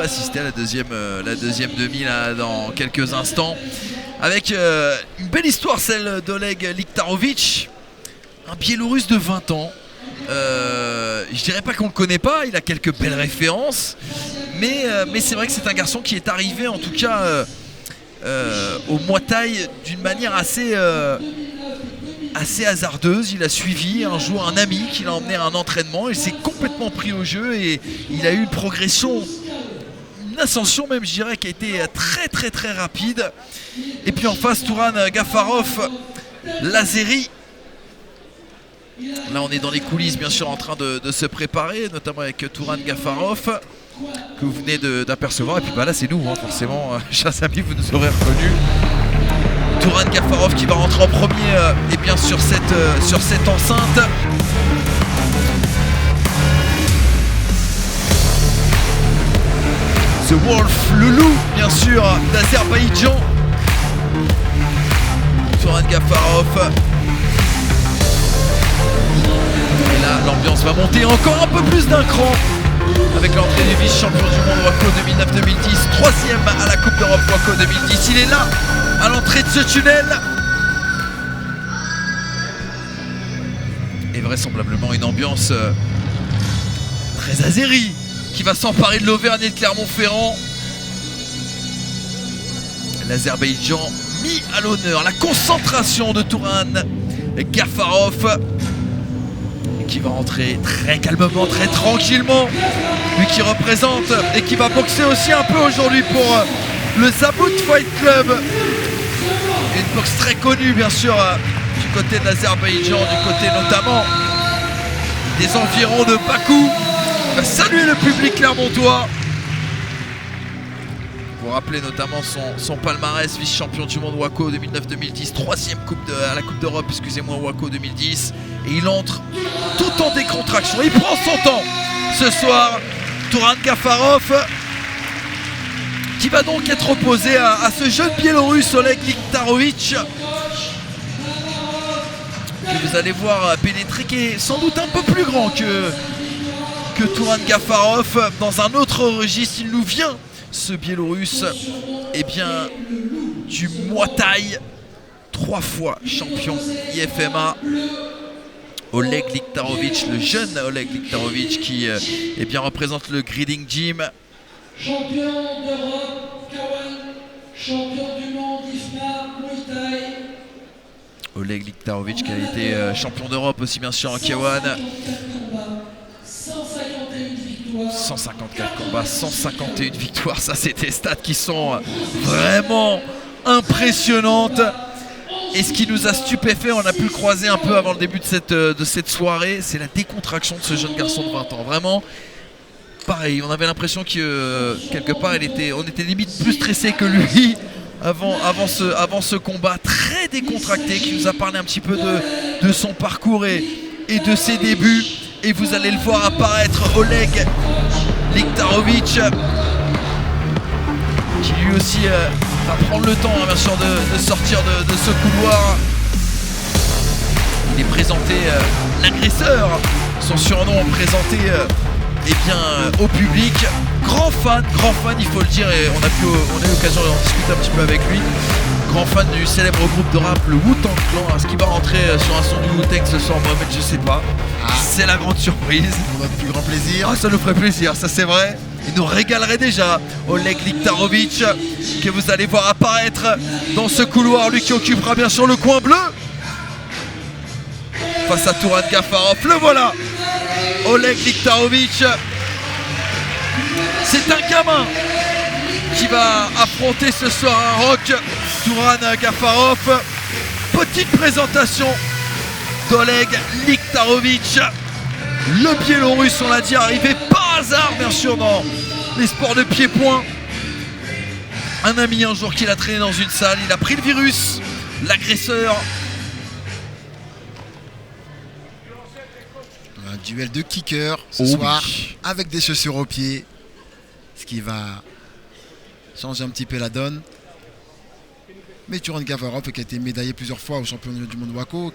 va assister à la deuxième demi là, dans quelques instants. Avec une belle histoire, celle d'Oleg Liktarovic, un Biélorusse de 20 ans. Je dirais pas qu'on le connaît pas, il a quelques belles références, mais c'est vrai que c'est un garçon qui est arrivé en tout cas au Muay Thai d'une manière assez hasardeuse. Il a suivi un jour un ami qui l'a emmené à un entraînement, il s'est complètement pris au jeu et il a eu une progression, une ascension même, je dirais, qui a été très très très rapide. Et puis en face, Touran Gafarov, l'Azéri. Là on est dans les coulisses bien sûr en train de se préparer, notamment avec Touran Gafarov que vous venez d'apercevoir. Et puis bah là c'est nous, hein, forcément, chers amis, vous nous aurez reconnus. Touran Gafarov qui va rentrer en premier et bien sur cette enceinte. The Wolf, le loup bien sûr d'Azerbaïdjan. Touran Gafarov. Et là l'ambiance va monter encore un peu plus d'un cran avec l'entrée du vice-champion du monde WAKO 2009-2010, troisième à la Coupe d'Europe WAKO 2010. Il est là à l'entrée de ce tunnel. Et vraisemblablement une ambiance très azérie qui va s'emparer de l'Auvergne et de Clermont-Ferrand. L'Azerbaïdjan mis à l'honneur, la concentration de Touran Gafarov qui va rentrer très calmement, très tranquillement, lui qui représente et qui va boxer aussi un peu aujourd'hui pour le Zabut Fight Club, une boxe très connue bien sûr du côté de l'Azerbaïdjan, du côté notamment des environs de Bakou. Il va saluer le public clermontois. Vous rappelez notamment son palmarès, vice-champion du monde WAKO 2009-2010, troisième à la Coupe d'Europe, excusez-moi, WAKO 2010. Et il entre tout en décontraction. Il prend son temps ce soir. Touran Gafarov qui va donc être opposé à ce jeune Biélorusse Oleg Liktarovic, que vous allez voir pénétrer, qui est sans doute un peu plus grand que Touran Gafarov. Dans un autre registre, il nous vient, ce Biélorusse, eh bien, du Muay Thai, 3 fois champion IFMA. Oleg Liktarovic, le jeune Oleg Liktarovic qui eh bien, représente le Grading Gym. Champion d'Europe, Kawan, champion du monde IFMA, Muay Thai. Oleg Liktarovic qui a été champion d'Europe aussi bien sûr en K1. 154 combats, 151 victoires, ça c'est des stats qui sont vraiment impressionnantes. Et ce qui nous a stupéfait, on a pu le croiser un peu avant le début de cette soirée, c'est la décontraction de ce jeune garçon de 20 ans. Vraiment, pareil, on avait l'impression que quelque part on était limite plus stressé que lui avant ce combat très décontracté, qui nous a parlé un petit peu de son parcours et de ses débuts. Et vous allez le voir apparaître, Oleg Liktarovic, qui lui aussi va prendre le temps, hein, bien sûr, de sortir de ce couloir. Il est présenté, l'agresseur, son surnom présenté eh bien, au public. Grand fan, il faut le dire, et on a eu l'occasion d'en discuter un petit peu avec lui. Grand fan du célèbre groupe de rap, le Wu-Tang Clan. Est-ce qu'il va rentrer sur un son du Wu-Tang ce soir, Mohamed? Je sais pas. C'est la grande surprise. Pour notre plus grand plaisir. Ça nous ferait plaisir, ça c'est vrai. Il nous régalerait déjà, Oleg Liktarovic, que vous allez voir apparaître dans ce couloir, lui qui occupera bien sûr le coin bleu. Face à Touran Gafarov, le voilà, Oleg Liktarovic. C'est un gamin qui va affronter ce soir un rock, Touran Gafarov. Petite présentation d'Oleg Liktarovic, le Biélorusse, on l'a dit, arrivé par hasard bien sûr dans les sports de pied-point. Un ami un jour qui l'a traîné dans une salle, il a pris le virus, l'agresseur. Un duel de kicker ce soir, avec des chaussures aux pieds, ce qui va changer un petit peu la donne. Mais Touran Gafarov, qui a été médaillé plusieurs fois au championnat du monde WAKO,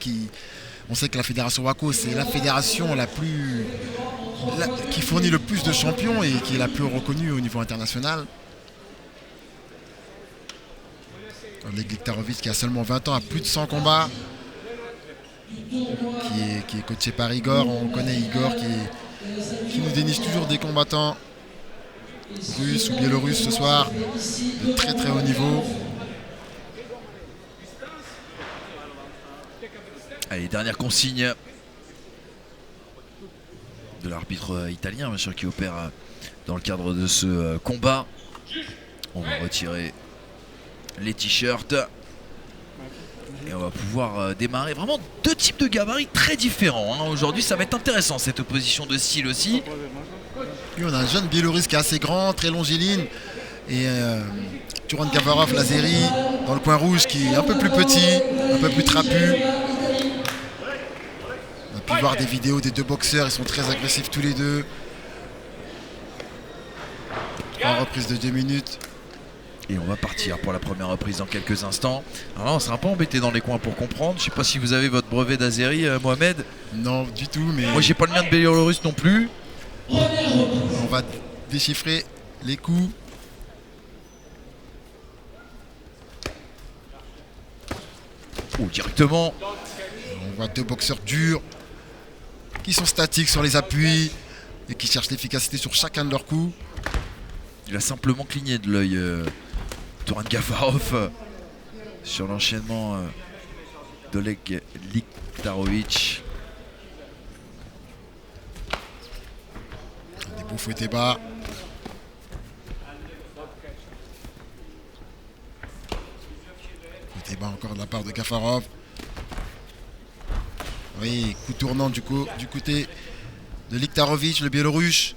on sait que la fédération WAKO, c'est la fédération la plus qui fournit le plus de champions et qui est la plus reconnue au niveau international. Oleg Liktarovic qui a seulement 20 ans, a plus de 100 combats, qui est coaché par Igor. On connaît Igor qui nous déniche toujours des combattants russes ou biélorusses ce soir de très très haut niveau. Allez, dernière consigne de l'arbitre italien, bien sûr, qui opère dans le cadre de ce combat. On va retirer les t-shirts et on va pouvoir démarrer. Vraiment deux types de gabarits très différents, hein. Aujourd'hui, ça va être intéressant cette opposition de style aussi. Lui, on a un jeune biélorusse qui est assez grand, très longiligne, et Turan Gavarov, l'Azéri, dans le coin rouge, qui est un peu plus petit, un peu plus trapu. On a pu voir des vidéos des deux boxeurs, ils sont très agressifs tous les deux. 3 reprises de 2 minutes. Et on va partir pour la première reprise dans quelques instants. Alors là, on sera pas embêté dans les coins pour comprendre. Je sais pas si vous avez votre brevet d'Azéri, Mohamed. Non, du tout, mais Moi, j'ai pas le mien de biélorusse non plus. on va déchiffrer les coups. Oh, directement. On voit deux boxeurs durs qui sont statiques sur les appuis et qui cherchent l'efficacité sur chacun de leurs coups. Il a simplement cligné de l'œil Turan Gavarov sur l'enchaînement d'Oleg Liktarovic. Des beaux fouettés bas. Fouettés bas encore de la part de Gafarov. Oui, coup tournant du côté de Liktarovic, le biélorusse.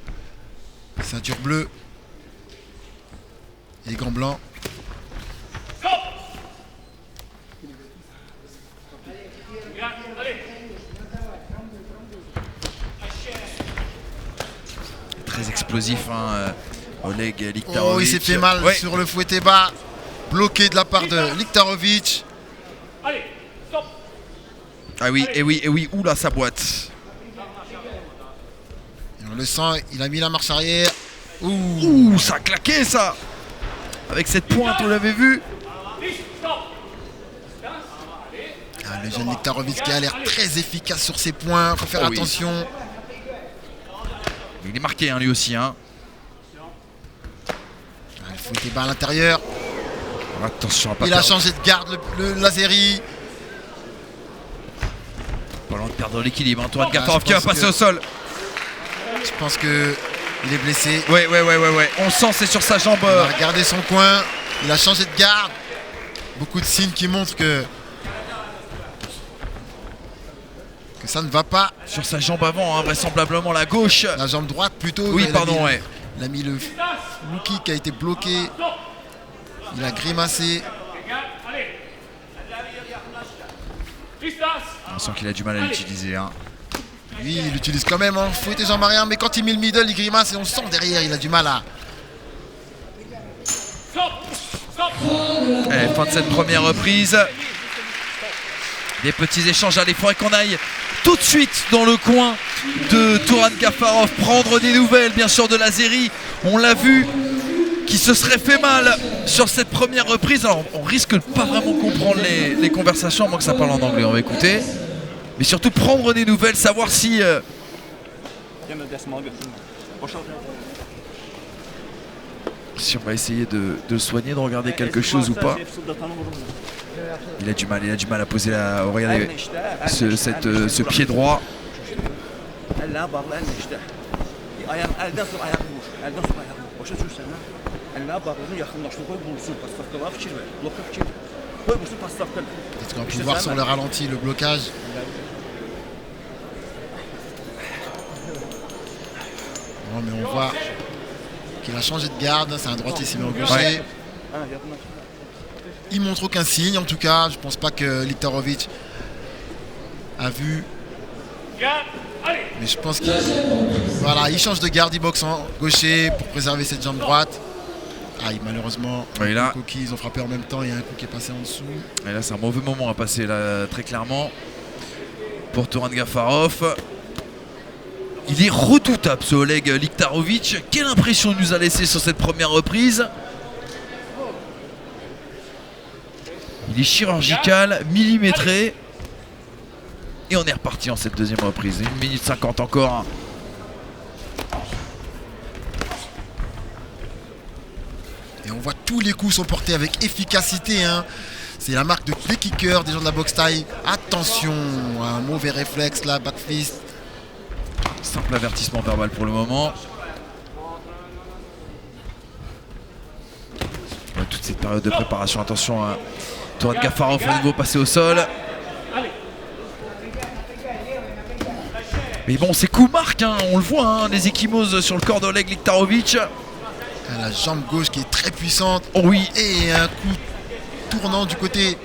Ceinture bleue. Et gants blancs. Très explosif, hein, Oleg Liktarovic. Oh, il s'est fait mal sur le fouetté bas. Bloqué de la part de Liktarovic. Ah oui, et oui, et oui. Oula, ça boite. Et on le sent, il a mis la marche arrière. Ouh, ça a claqué, ça. Avec cette pointe, vous l'avez vu. Ah, le jeune Liktarovic qui a l'air très efficace sur ses points. Faut faire attention. Il est marqué, hein, lui aussi, hein. Il fouetté bas à l'intérieur. Attention à pas Il a perdre. changé de garde, le Lazeri. Pas loin de perdre l'équilibre, hein. Turan Gavarov je qui va pense passer que- au sol. Je pense que il est blessé. Ouais. On sent c'est sur sa jambe. Il a regardé son coin. Il a changé de garde. Beaucoup de signes qui montrent que ça ne va pas. Sur sa jambe avant, hein, vraisemblablement la gauche. La jambe droite plutôt. Oui, Il a pardon, mis- ouais. Il a mis le Luki qui a été bloqué. Il a grimacé. On sent qu'il a du mal à l'utiliser, hein. Lui, il l'utilise quand même en fouetté Jean-Marie, mais quand il met le middle, il grimace et on sent derrière, il a du mal à. Fin de cette première reprise. Des petits échanges. Allez, il faudrait qu'on aille tout de suite dans le coin de Turan Gavarov prendre des nouvelles, bien sûr, de l'Azéri. On l'a vu, qui se serait fait mal sur cette première reprise. Alors, on risque de pas vraiment comprendre les conversations, à moins que ça parle en anglais. On va écouter. Mais surtout prendre des nouvelles, savoir si on va essayer de le soigner, de regarder quelque chose ou pas. Il a du mal à poser la. Regardez ce pied droit. Peut-être qu'on peut voir sur le ralenti le blocage. Non, mais on voit qu'il a changé de garde. C'est un droitier, il s'est mis en gaucher. Ouais. Il montre aucun signe en tout cas. Je pense pas que Liktarovic a vu. Mais je pense qu'il il change de garde, il boxe en gaucher pour préserver cette jambe droite. Malheureusement, Et là, ils ont frappé en même temps. Il y a un coup qui est passé en dessous. et là c'est un mauvais moment à passer là, très clairement pour Turan Gavarov. Il est redoutable ce Oleg Liktarovic. Quelle impression il nous a laissé sur cette première reprise. Il est chirurgical, millimétré. Et on est reparti en cette deuxième reprise. 1 minute 50 encore. Et on voit tous les coups sont portés avec efficacité. Hein. C'est la marque de tous les kickers, des gens de la boxe thaï. Attention, un mauvais réflexe là, back fist. Simple avertissement verbal pour le moment. Ouais, toute cette période de préparation, attention à Turan Gafarov à nouveau passé au sol. Mais bon, c'est coup marque, hein, on le voit, hein, les échymoses sur le corps d'Oleg Liktarovic. La jambe gauche qui est très puissante. Oh oui. Et un coup tournant du côté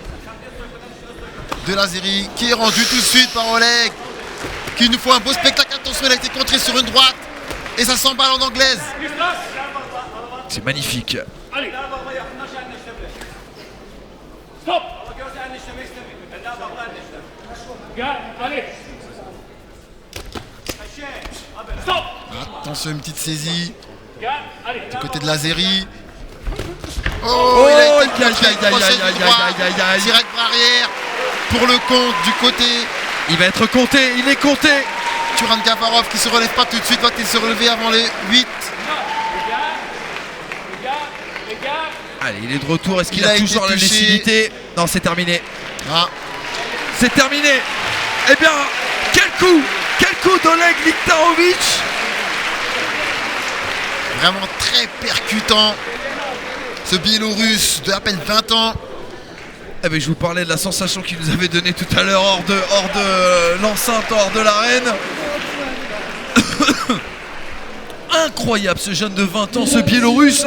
de l'Azéri qui est rendu tout de suite par Oleg. Qui nous faut un beau spectacle. Attention, il a été contré sur une droite. Et ça s'emballe en anglaise. C'est magnifique. Allez. Stop. Allez. Stop. Attention, une petite saisie Allez. du côté de l'Azéri. Oh, il a été direct barrière pour le compte du côté. Il va être compté, il est compté. Turan Gafarov qui se relève pas tout de suite, va-t-il se relever avant les 8? Allez, il est de retour, est-ce qu'il a toujours la lucidité? Non, c'est terminé. Ah. C'est terminé. Eh bien, quel coup d'Oleg Liktarovic. Vraiment très percutant. Ce Biélorusse de à peine 20 ans. Eh bien, je vous parlais de la sensation qu'il nous avait donnée tout à l'heure hors de l'enceinte, hors de l'arène. Incroyable ce jeune de 20 ans, ce Biélorusse.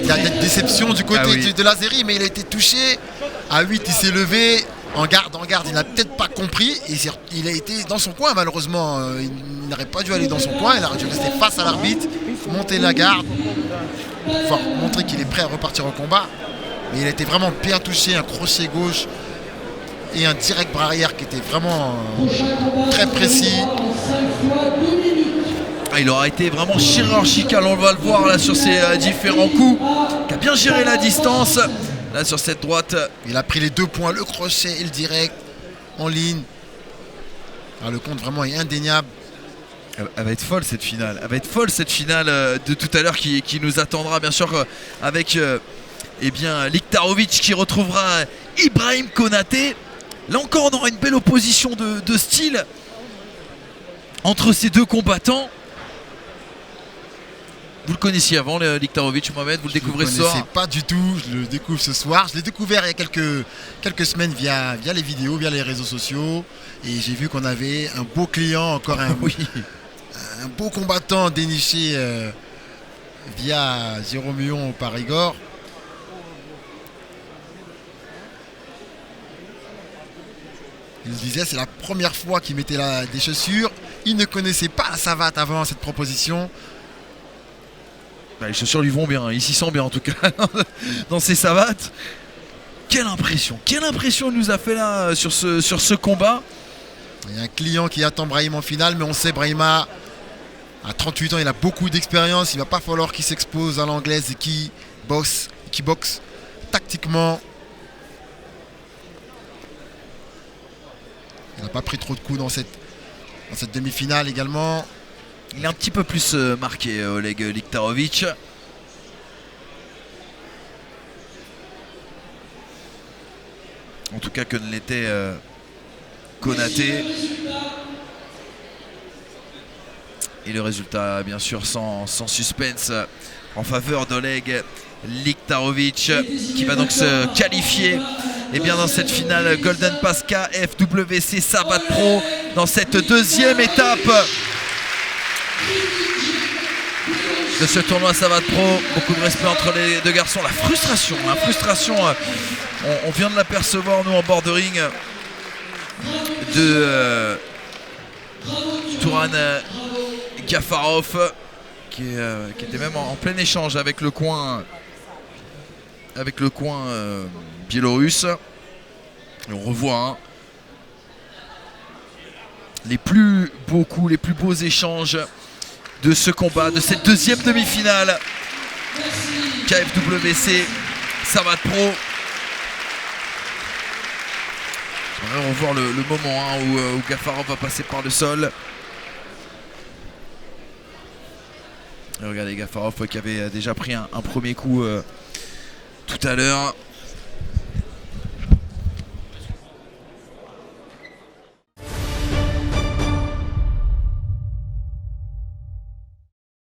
Il y a une déception du côté de l'Azéri, mais il a été touché. À 8, il s'est levé. En garde, il n'a peut-être pas compris. Il a été dans son coin, malheureusement. Il n'aurait pas dû aller dans son coin. Il aurait dû rester face à l'arbitre, monter la garde, pour montrer qu'il est prêt à repartir au combat. Mais il a été vraiment bien touché. Un crochet gauche et un direct bras arrière qui était vraiment très précis. Il aura été vraiment chirurgical, on va le voir là sur ces différents coups. Il a bien géré la distance. Là sur cette droite. Il a pris les 2 points, le crochet et le direct en ligne. Alors, le compte vraiment est indéniable. Elle va être folle cette finale. Elle va être folle cette finale de tout à l'heure qui nous attendra bien sûr avec eh bien, Liktarovic qui retrouvera Ibrahim Konaté. Là encore on aura une belle opposition de style entre ces deux combattants. Vous le connaissiez avant, Liktarovic, Mohamed, vous le découvrez ce soir? Je ne le connaissais pas du tout, je le découvre ce soir. Je l'ai découvert il y a quelques semaines via les vidéos, via les réseaux sociaux. Et j'ai vu qu'on avait un beau client, encore un beau combattant déniché via Jérôme Huon par Igor. Il nous disait c'est la première fois qu'il mettait des chaussures. Il ne connaissait pas la savate avant cette proposition. Bah, les chaussures lui vont bien, il s'y sent bien en tout cas dans ses savates. Quelle impression il nous a fait là sur ce combat. Il y a un client qui attend Brahim en finale, mais on sait Brahima à 38 ans, il a beaucoup d'expérience. Il ne va pas falloir qu'il s'expose à l'anglaise et qu'il boxe tactiquement. Il n'a pas pris trop de coups dans cette demi-finale également. Il est un petit peu plus marqué, Oleg Liktarovic. En tout cas que ne l'était Konaté. Et le résultat, bien sûr, sans suspense, en faveur d'Oleg Liktarovic, qui va donc se qualifier dans cette finale Golden Pass KFWC Savate Pro, dans cette deuxième étape de ce tournoi Savate Pro. Beaucoup de respect entre les deux garçons. La frustration, on vient de l'apercevoir nous en bord de ring de Turan Gafarov qui était même en plein échange avec le coin biélorusse. Et on revoit les plus beaux coups, les plus beaux échanges de ce combat, de cette deuxième demi-finale. KFWC Savate Pro. J'aimerais revoir le moment où Gafarov va passer par le sol. Et regardez Gafarov qui avait déjà pris un premier coup tout à l'heure.